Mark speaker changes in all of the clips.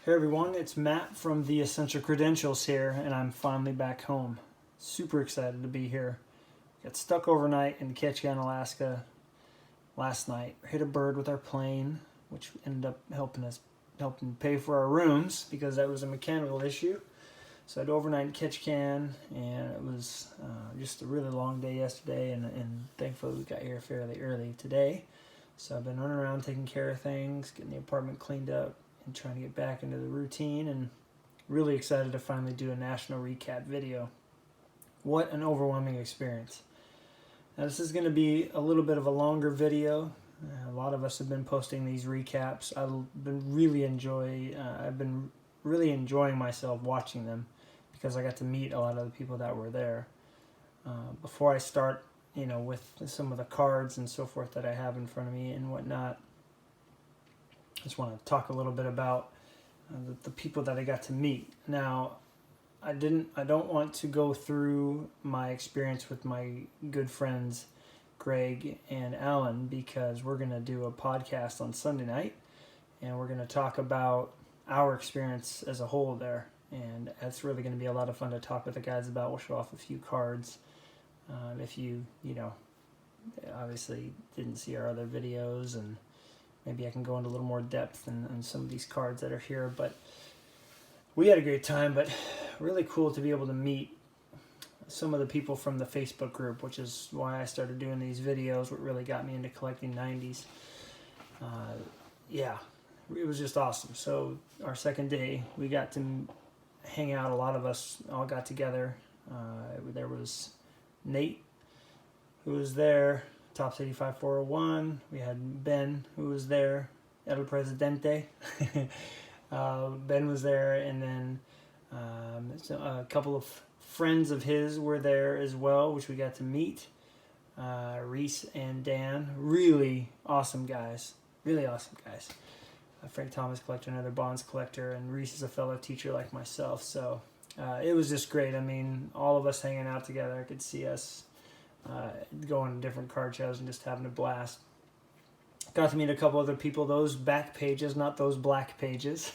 Speaker 1: Hey everyone, it's Matt from the Essential Credentials here, and I'm finally back home. Super excited to be here. Got stuck overnight in Ketchikan, Alaska last night. Hit a bird with our plane, which ended up helping pay for our rooms because that was a mechanical issue. So I had overnight in Ketchikan, and it was just a really long day yesterday, and thankfully we got here fairly early today. So I've been running around taking care of things, getting the apartment cleaned up, and trying to get back into the routine, and really excited to finally do a national recap video. What an overwhelming experience. Now this is going to be a little bit of a longer video. A lot of us have been posting these recaps. I've been really enjoying myself watching them because I got to meet a lot of the people that were there. Before I start, with some of the cards and so forth that I have in front of me and whatnot, I just want to talk a little bit about the people that I got to meet. Now, I don't want to go through my experience with my good friends Greg and Alan because we're going to do a podcast on Sunday night, and we're going to talk about our experience as a whole there. And that's really going to be a lot of fun to talk with the guys about. We'll show off a few cards. If you obviously didn't see our other videos, and maybe I can go into a little more depth in some of these cards that are here. But we had a great time, but really cool to be able to meet some of the people from the Facebook group, which is why I started doing these videos, what really got me into collecting 90s. It was just awesome. So our second day, we got to hang out. A lot of us all got together. There was Nate, who was there, Tops 85 401. We had Ben, who was there, El Presidente. Ben was there, and then a couple of friends of his were there as well, which we got to meet. Reese and Dan, really awesome guys. Frank Thomas collector, another Bonds collector, and Reese is a fellow teacher like myself. So it was just great. I mean, all of us hanging out together. I could see us going to different card shows and just having a blast. Got to meet a couple other people. Those back pages, not those black pages.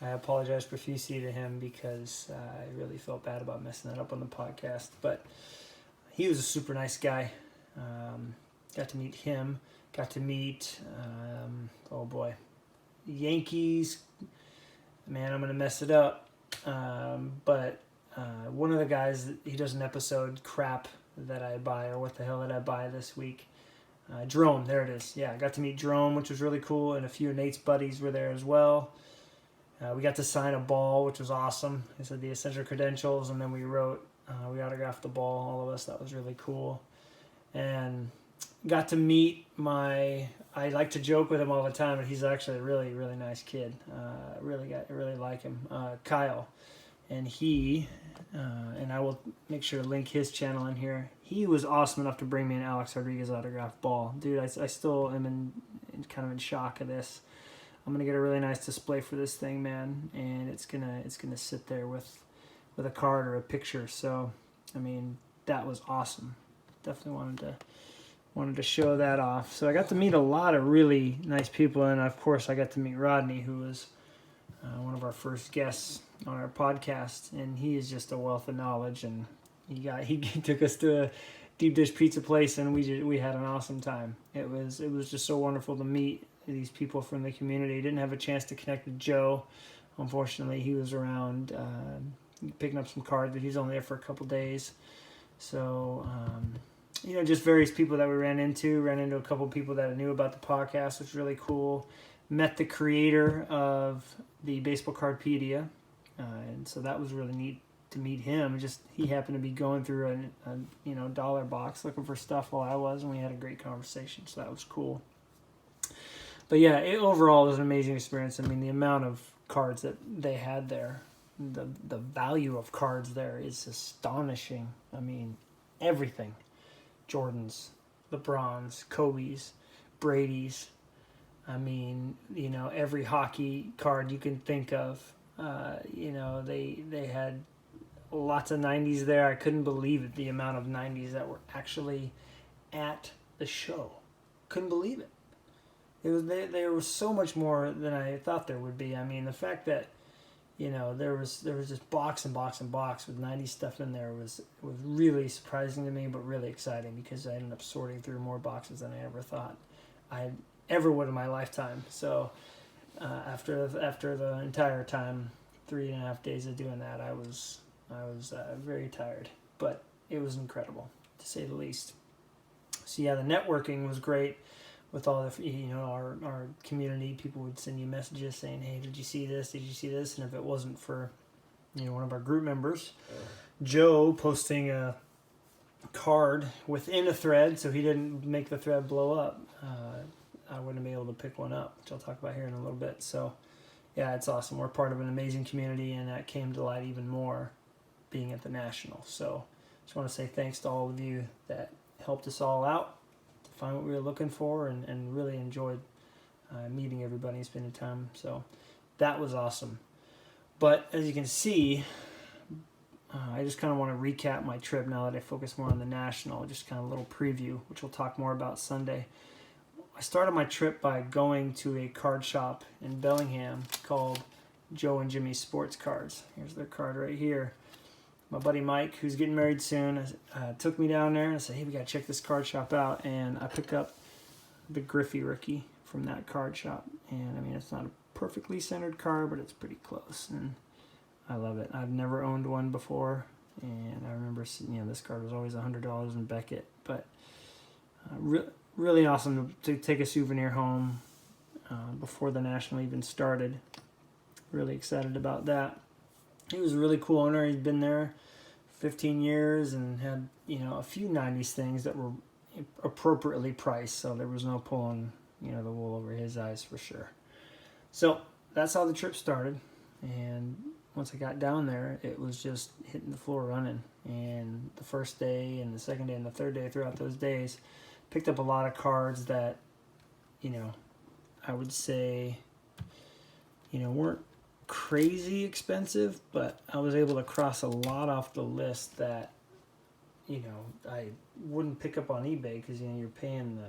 Speaker 1: I apologize profusely to him because I really felt bad about messing that up on the podcast. But he was a super nice guy. Got to meet him. Got to meet, Yankees. Man, I'm going to mess it up. But one of the guys, he does an episode, Crap That I Buy, or What the Hell Did I Buy This Week? Jerome, there it is. Yeah, I got to meet Jerome, which was really cool, and a few of Nate's buddies were there as well. We got to sign a ball, which was awesome. They said the Essential Credentials, and then we autographed the ball, all of us. That was really cool. And got to meet I like to joke with him all the time, but he's actually a really, really nice kid. Really like him. Kyle. And and I will make sure to link his channel in here. He was awesome enough to bring me an Alex Rodriguez autographed ball. Dude, I still am kind of in shock of this. I'm gonna get a really nice display for this thing, man, and it's gonna sit there with a card or a picture. So, I mean, that was awesome. Definitely wanted to show that off. So I got to meet a lot of really nice people, and of course I got to meet Rodney, who was one of our first guests on our podcast, and he is just a wealth of knowledge. And he took us to a deep dish pizza place, and we had an awesome time. It was just so wonderful to meet these people from the community. Didn't have a chance to connect with Joe. Unfortunately, he was around picking up some cards, but he was only there for a couple days. So just various people that we ran into a couple people that I knew about the podcast, which was really cool. Met the creator of the Baseball Cardpedia, and so that was really neat to meet him. He happened to be going through a dollar box looking for stuff while I was, and we had a great conversation, so that was cool. But yeah, overall it was an amazing experience. I mean, the amount of cards that they had there, the value of cards there is astonishing. I mean, everything. Jordans, LeBrons, Kobe's, Brady's. I mean, every hockey card you can think of. They had lots of 90s there. I couldn't believe it, the amount of 90s that were actually at the show. Couldn't believe it. They were so much more than I thought there would be. I mean, the fact that there was just box and box and box with 90 stuff in there was really surprising to me, but really exciting because I ended up sorting through more boxes than I ever thought I ever would in my lifetime. So after the entire time, 3.5 days of doing that, I was very tired, but it was incredible to say the least. So yeah, the networking was great with all the our community. People would send you messages saying, "Hey, did you see this? Did you see this?" And if it wasn't for one of our group members, Joe, posting a card within a thread so he didn't make the thread blow up, I wouldn't be able to pick one up, which I'll talk about here in a little bit. So yeah, it's awesome. We're part of an amazing community, and that came to light even more being at the National. So just want to say thanks to all of you that helped us all out to find what we were looking for, and really enjoyed meeting everybody and spending time. So that was awesome. But as you can see, I just kind of want to recap my trip now that I focus more on the National, just kind of a little preview, which we'll talk more about Sunday. I started my trip by going to a card shop in Bellingham called Joe and Jimmy Sports Cards. Here's their card right here. My buddy Mike, who's getting married soon, took me down there and said, "Hey, we got to check this card shop out." And I picked up the Griffey rookie from that card shop. And I mean, it's not a perfectly centered card, but it's pretty close. And I love it. I've never owned one before. And I remember, this card was always $100 in Beckett. But really awesome to take a souvenir home before the National even started. Really excited about that. He was a really cool owner. He'd been there 15 years and had a few 90s things that were appropriately priced, so there was no pulling the wool over his eyes for sure. So that's how the trip started, and once I got down there, it was just hitting the floor running. And the first day and the second day and the third day, throughout those days, picked up a lot of cards that I would say weren't crazy expensive, but I was able to cross a lot off the list that I wouldn't pick up on eBay, because you're paying the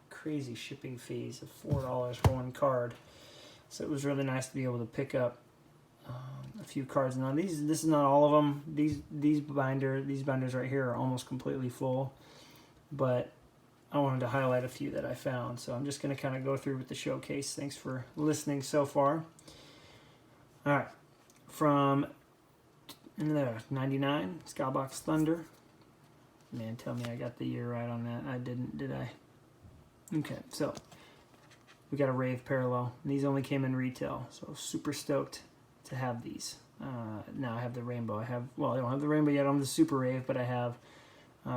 Speaker 1: crazy shipping fees of $4 for one card. So it was really nice to be able to pick up a few cards. Now this is not all of them. These binders right here are almost completely full, but I wanted to highlight a few that I found. So I'm just going to kind of go through with the showcase. Thanks for listening so far. All right, from 99, Skybox Thunder. Man, tell me I got the year right on that. I didn't, did I? Okay, so we got a Rave Parallel. These only came in retail, so super stoked to have these. Now I have the Rainbow. I don't have the Rainbow yet. I'm the Super Rave, but I have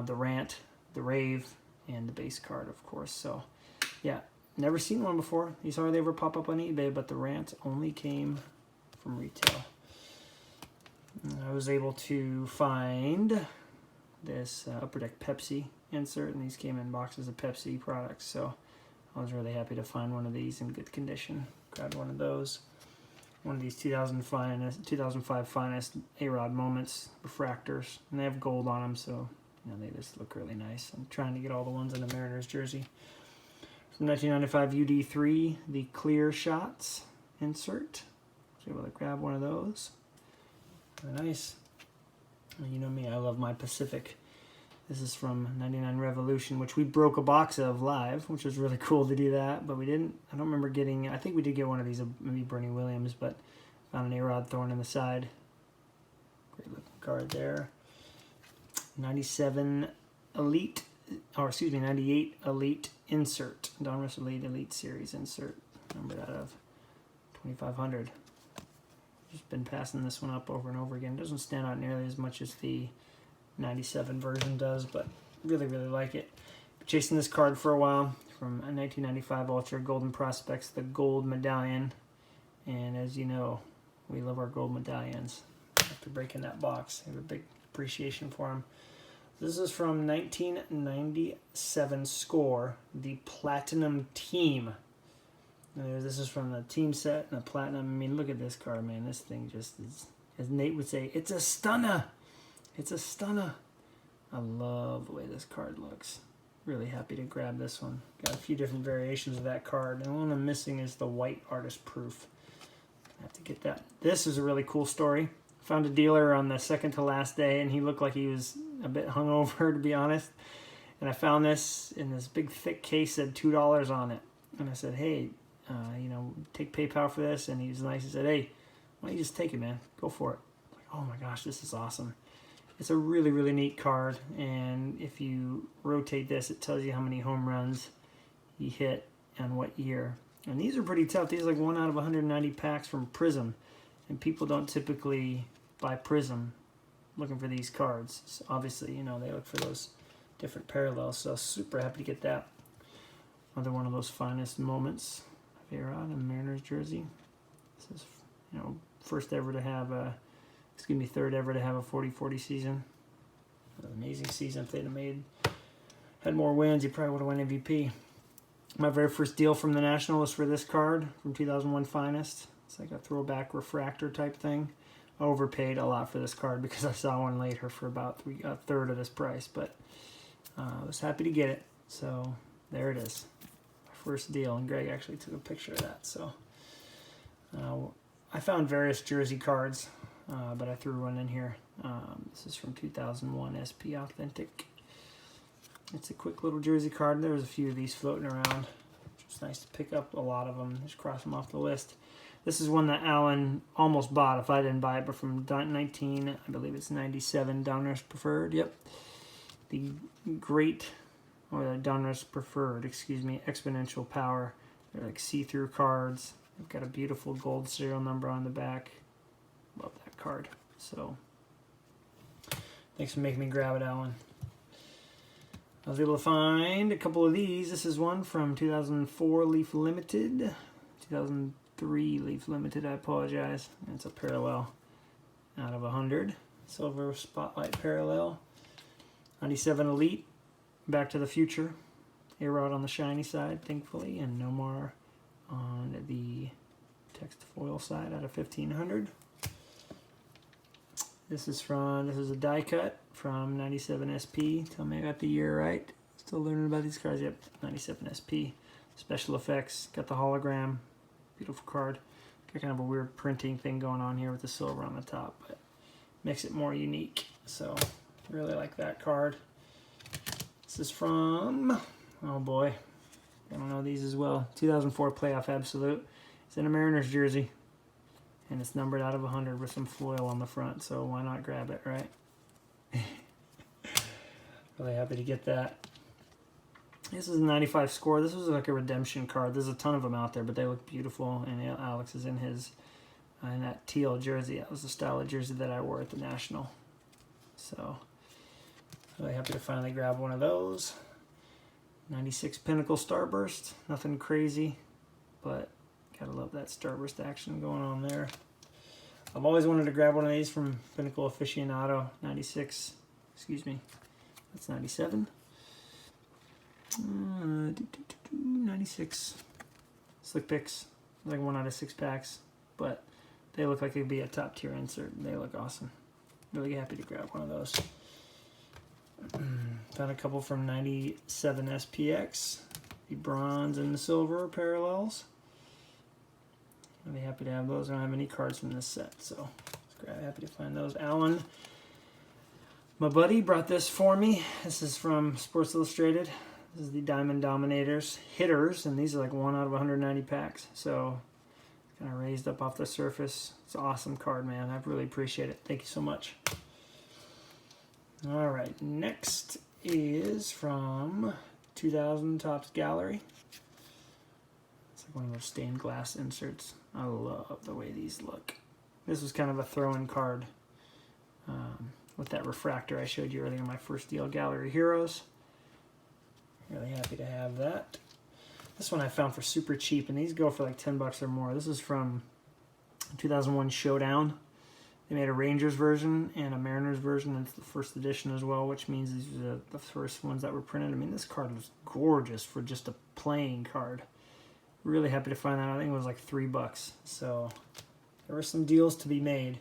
Speaker 1: the Rant, the Rave, and the base card, of course. So, yeah, never seen one before. These hardly ever pop up on eBay, but the Rant only came from retail. I was able to find this Upper Deck Pepsi insert, and these came in boxes of Pepsi products, so I was really happy to find one of these in good condition. Grabbed one of those. One of these 2005 finest A-Rod Moments refractors, and they have gold on them, so they just look really nice. I'm trying to get all the ones in the Mariners jersey. From 1995 UD3, the Clear Shots insert. I was able to grab one of those. Very nice. You know me, I love my Pacific. This is from 99 Revolution, which we broke a box of live, which was really cool to do that, but we didn't. I don't remember getting. I think we did get one of these, maybe Bernie Williams, but found an A-Rod thorn in the side. Great looking card there. 97 Elite, or excuse me, 98 Elite insert. Donruss Elite Series insert. Numbered out of 2500. Just been passing this one up over and over again. Doesn't stand out nearly as much as the 97 version does, but really like it. Chasing this card for a while from 1995 Ultra Golden Prospects, the gold medallion, and as you know, we love our gold medallions. After breaking that box, I have a big appreciation for them. This is from 1997 Score, the Platinum Team. This is from the team set and the Platinum. I mean, look at this card, man. This thing just is, as Nate would say, it's a stunner. It's a stunner. I love the way this card looks. really happy to grab this one. Got a few different variations of that card, and the one I'm missing is the white artist proof. I have to get that. This is a really cool story. Found a dealer on the second to last day, and he looked like he was a bit hungover, to be honest. And I found this in this big thick case, said $2 on it. And I said, hey, you know, take PayPal for this. And he was nice. He said, hey, why don't you just take it, man? Go for it. Like, oh my gosh, this is awesome. It's a really, really neat card. And if you rotate this, it tells you how many home runs he hit and what year. And these are pretty tough. These are like 1 out of 190 packs from Prism. And people don't typically buy Prism looking for these cards. So obviously, you know, they look for those different parallels. So super happy to get that. Another one of those finest moments of A-Rod in Mariners jersey. This is, you know, first ever to have a, third ever to have a 40-40 season. An amazing season. If they'd have had more wins, he probably would have won MVP. My very first deal from the National was for this card from 2001 Finest. It's like a throwback refractor type thing. I overpaid a lot for this card because I saw one later for about a third of this price, but I was happy to get it. So there it is. My first deal, and Greg actually took a picture of that. So I found various jersey cards, but I threw one in here. This is from 2001 SP Authentic. It's a quick little jersey card. There was a few of these floating around. It's nice to pick up a lot of them. Just cross them off the list. This is one that Alan almost bought if I didn't buy it, but from 19, I believe it's 97, Donruss Preferred. Yep. The great, or the Donruss Preferred, excuse me, Exponential Power. They're like see-through cards. They've got a beautiful gold serial number on the back. Love that card. So, thanks for making me grab it, Alan. I was able to find a couple of these. This is one from 2004 Leaf Limited, 2003 Leaf Limited, I apologize. And it's a parallel out of 100. Silver Spotlight parallel. 97 Elite, Back to the Future. A-Rod on the shiny side, thankfully, and Nomar on the text foil side out of 1500. This is a die cut from 97 SP. Tell me I got the year right. Still learning about these cards. Yep, 97 SP. Special effects. Got the hologram. Beautiful card. Got kind of a weird printing thing going on here with the silver on the top, but makes it more unique. So, really like that card. This is from, oh boy, I don't know these as well. 2004 Playoff Absolute. It's in a Mariners jersey. And it's numbered out of 100 with some foil on the front, so why not grab it, right? Really happy to get that. This is a 95 score. This was like a redemption card. There's a ton of them out there, but they look beautiful. And Alex is in his in that teal jersey. That was the style of jersey that I wore at the National. So really happy to finally grab one of those. 96 Pinnacle Starburst. Nothing crazy, but gotta love that Starburst action going on there. I've always wanted to grab one of these from Pinnacle Aficionado. 96, excuse me, that's 97. 96 Slick Picks, like 1 out of 6 packs, but they look like they'd be a top tier insert. They look awesome. Really happy to grab one of those. Found a couple from 97 SPX, the bronze and the silver parallels. Really happy to have those. I don't have any cards from this set, so happy to find those. Alan, my buddy, brought this for me. This is from Sports Illustrated. This is the Diamond Dominators hitters, and these are like 1 out of 190 packs. So kind of raised up off the surface. It's an awesome card, man. I really appreciate it. Thank you so much. All right, next is from 2000 Topps Gallery. It's like one of those stained glass inserts. I love the way these look. This was kind of a throw-in card with that refractor I showed you earlier in my first deal, Gallery Heroes. Really happy to have that. This one I found for super cheap, and these go for like $10 or more. This is from 2001 Showdown. They made a Rangers version and a Mariners version. It's the first edition as well, which means these are the first ones that were printed. I mean, this card was gorgeous for just a playing card. Really happy to find that. I think it was like $3. So there were some deals to be made.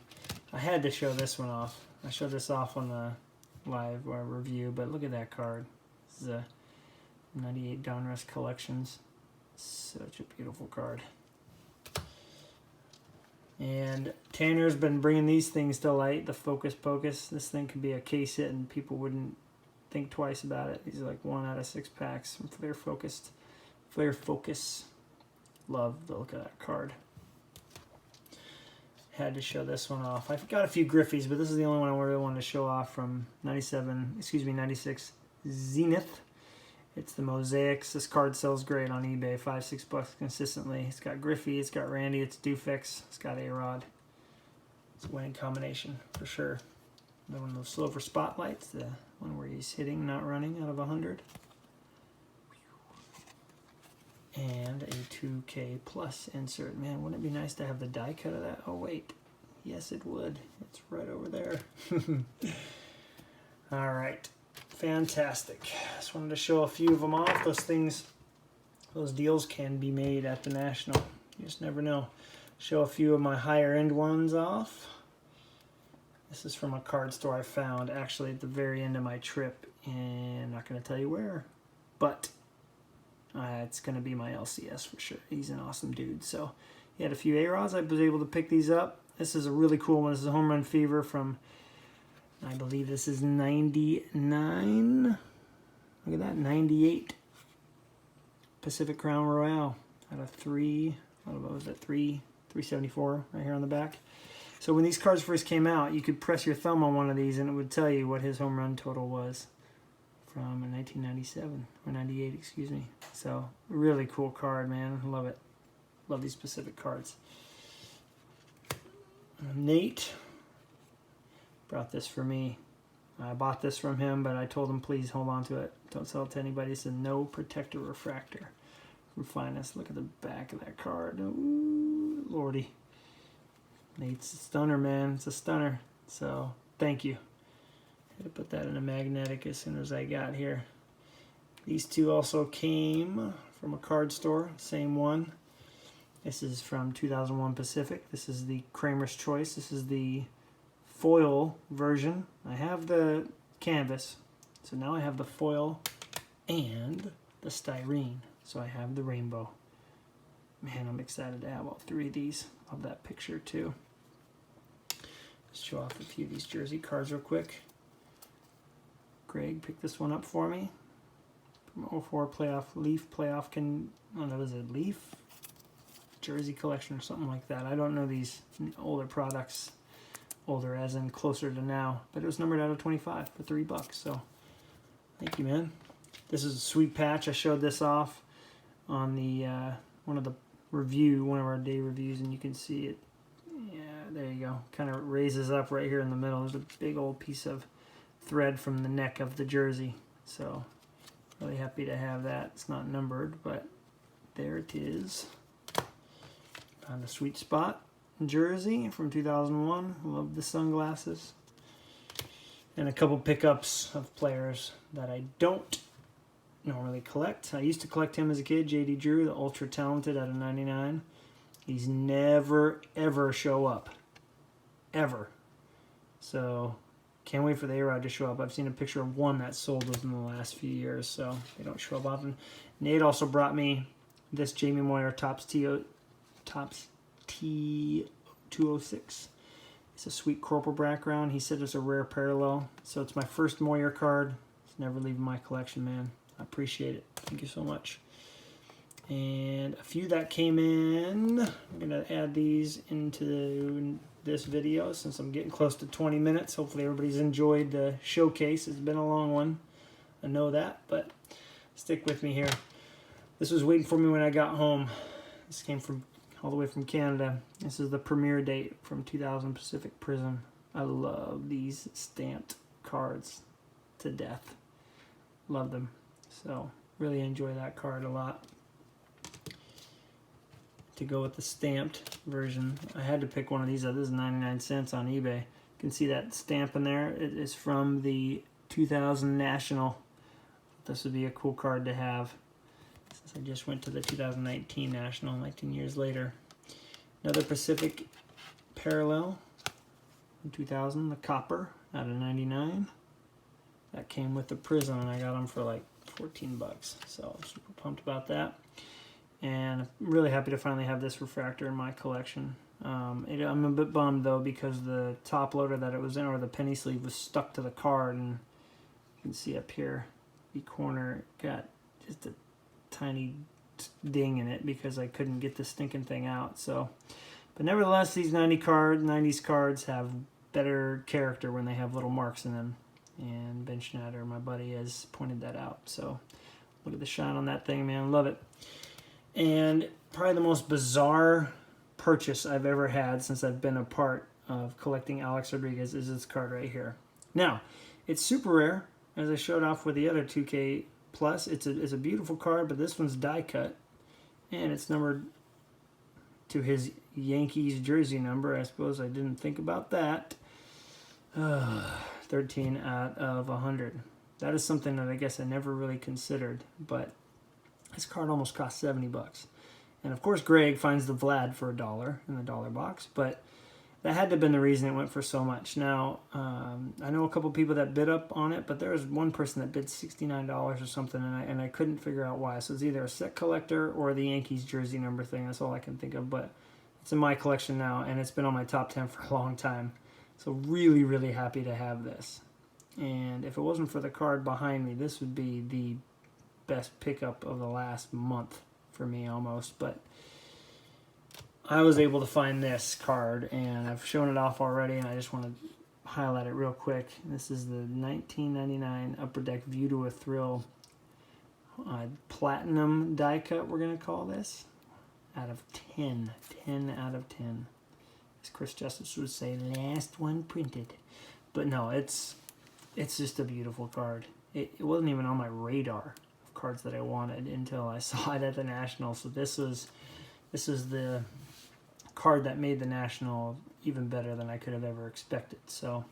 Speaker 1: I had to show this one off. I showed this off on the live review, but look at that card. This is a 98 Donruss Collections. Such a beautiful card. And Tanner's been bringing these things to light. The Focus Pocus. This thing could be a case hit and people wouldn't think twice about it. These are like 1 out of 6 packs from Flair Focus. Love the look of that card. Had to show this one off. I've got a few Griffies, but this is the only one I really wanted to show off from 96 Zenith. It's the Mosaics. This card sells great on eBay, $5-6 consistently. It's got Griffey, it's got Randy, it's Dufix, it's got A-Rod. It's a winning combination for sure. Another one of those silver spotlights, the one where he's hitting, not running, out of 100. And a 2K Plus insert. Man, wouldn't it be nice to have the die cut of that? Oh wait, yes it would. It's right over there. All right. Fantastic. Just wanted to show a few of them off. Those deals can be made at the National. You just never know. Show a few of my higher end ones off. This is from a card store I found actually at the very end of my trip, and I'm not going to tell you where, but it's going to be my LCS for sure. He's an awesome dude. So he had a few A-Rods. I was able to pick these up. This is a really cool one. This is a Home Run Fever from, I believe this is 99. Look at that, 98. Pacific Crown Royale out of 374 right here on the back. So when these cards first came out, you could press your thumb on one of these and it would tell you what his home run total was from 1997 or 98, excuse me. So really cool card, man. Love it. Love these Pacific cards. Nate brought this for me. I bought this from him, but I told him please hold on to it. Don't sell it to anybody. It's a No Protector Refractor from Finest. Look at the back of that card. Ooh, lordy. Nate's a stunner, man. It's a stunner. So thank you. Had to put that in a magnetic as soon as I got here. These two also came from a card store. Same one. This is from 2001 Pacific. This is the Kramer's Choice. This is the foil version. I have the canvas, so now I have the foil and the styrene, so I have the rainbow. Man, I'm excited to have all 3 of these. Love that picture too. Let's show off a few of these jersey cards real quick. Greg picked this one up for me from 04 playoff Leaf playoff. I don't know, was it Leaf jersey collection or something like that? I don't know these older products. Older as in closer to now, but it was numbered out of 25 for $3, so thank you, man. This is a sweet patch. I showed this off on the one of our day reviews, and you can see it. Yeah, there you go. Kind of raises up right here in the middle. There's a big old piece of thread from the neck of the jersey, so really happy to have that. It's not numbered, but there it is. Found a sweet spot. Jersey from 2001. Love the sunglasses. And a couple pickups of players that I don't normally collect. I used to collect him as a kid, JD Drew, the ultra talented out of 99. He's never ever show up. Ever. So can't wait for the A-Rod to show up. I've seen a picture of one that sold within the last few years, so they don't show up often. Nate also brought me this Jamie Moyer Topps T206. It's a sweet corporal background. He said it's a rare parallel. So it's my first Moyer card. It's never leaving my collection, man. I appreciate it. Thank you so much. And a few that came in. I'm going to add these into this video since I'm getting close to 20 minutes. Hopefully everybody's enjoyed the showcase. It's been a long one. I know that, but stick with me here. This was waiting for me when I got home. This came from all the way from Canada. This is the premiere date from 2000 Pacific Prism. I love these stamped cards to death. Love them. So really enjoy that card a lot. To go with the stamped version, I had to pick one of these up. This is 99 cents on eBay. You can see that stamp in there. It is from the 2000 National. This would be a cool card to have. Since I just went to the 2019 National 19 years later. Another Pacific parallel in 2000, the Copper out of 99. That came with the Prism, and I got them for like $14. So I'm super pumped about that. And I'm really happy to finally have this refractor in my collection. I'm a bit bummed though because the top loader that it was in, or the penny sleeve, was stuck to the card, and you can see up here the corner got just a tiny ding in it because I couldn't get the stinking thing out. So, but nevertheless, these 90s cards have better character when they have little marks in them, and Ben Schneider, my buddy, has pointed that out. So look at the shine on that thing, man. Love it. And probably the most bizarre purchase I've ever had since I've been a part of collecting Alex Rodriguez is this card right here. Now, it's super rare, as I showed off with the other 2K Plus. It's a beautiful card, but this one's die cut, and it's numbered to his Yankees jersey number. I suppose I didn't think about that. 13 out of 100. That is something that I guess I never really considered, but this card almost cost $70. And of course, Greg finds the Vlad for $1 in the dollar box, but that had to have been the reason it went for so much. Now, I know a couple people that bid up on it, but there was one person that bid $69 or something, and I couldn't figure out why. So it's either a set collector or the Yankees jersey number thing. That's all I can think of, but it's in my collection now, and it's been on my top 10 for a long time. So really, really happy to have this. And if it wasn't for the card behind me, this would be the best pickup of the last month for me almost. But I was able to find this card, and I've shown it off already, and I just want to highlight it real quick. This is the 1999 Upper Deck View to a Thrill Platinum die cut, we're going to call this, out of 10. 10 out of 10. As Chris Justice would say, last one printed. But no, it's just a beautiful card. It wasn't even on my radar of cards that I wanted until I saw it at the National. So this was the card that made the National even better than I could have ever expected. So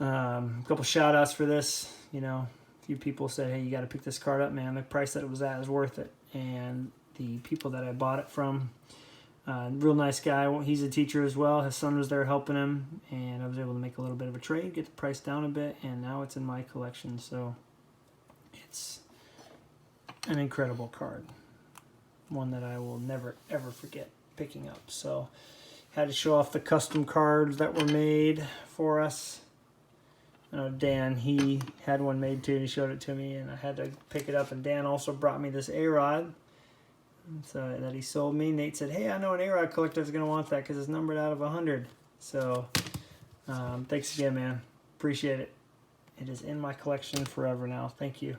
Speaker 1: a couple shout outs for this. You know, a few people said, hey, you got to pick this card up, man. The price that it was at is worth it. And the people that I bought it from, real nice guy. He's a teacher as well. His son was there helping him, and I was able to make a little bit of a trade, get the price down a bit, and now it's in my collection. So it's an incredible card, one that I will never ever forget picking up. So had to show off the custom cards that were made for us. I know Dan, he had one made too, and he showed it to me, and I had to pick it up. And Dan also brought me this A-Rod so that he sold me. Nate said, hey, I know an A-Rod collector is going to want that because it's numbered out of 100. So thanks again, man. Appreciate it. It is in my collection forever now. Thank you.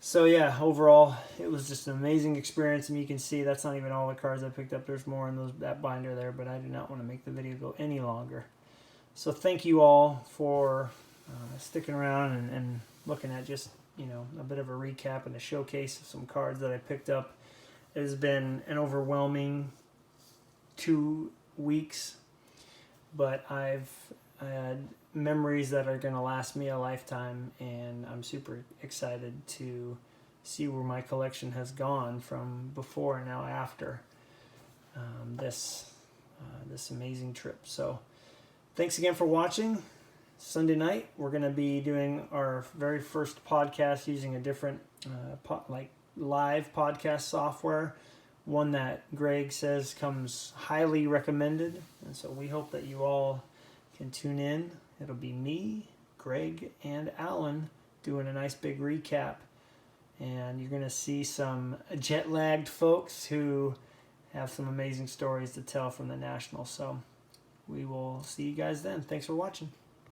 Speaker 1: So yeah, overall, it was just an amazing experience. And you can see that's not even all the cards I picked up. There's more in that binder there, but I do not want to make the video go any longer. So thank you all for sticking around and looking at just, you know, a bit of a recap and a showcase of some cards that I picked up. It has been an overwhelming 2 weeks, but I've had memories that are going to last me a lifetime, and I'm super excited to see where my collection has gone from before and now after this amazing trip. So thanks again for watching. Sunday night, we're going to be doing our very first podcast using a different live podcast software, one that Greg says comes highly recommended, and so we hope that you all can tune in. It'll be me, Greg, and Alan doing a nice big recap, and you're going to see some jet-lagged folks who have some amazing stories to tell from the National. So we will see you guys then. Thanks for watching.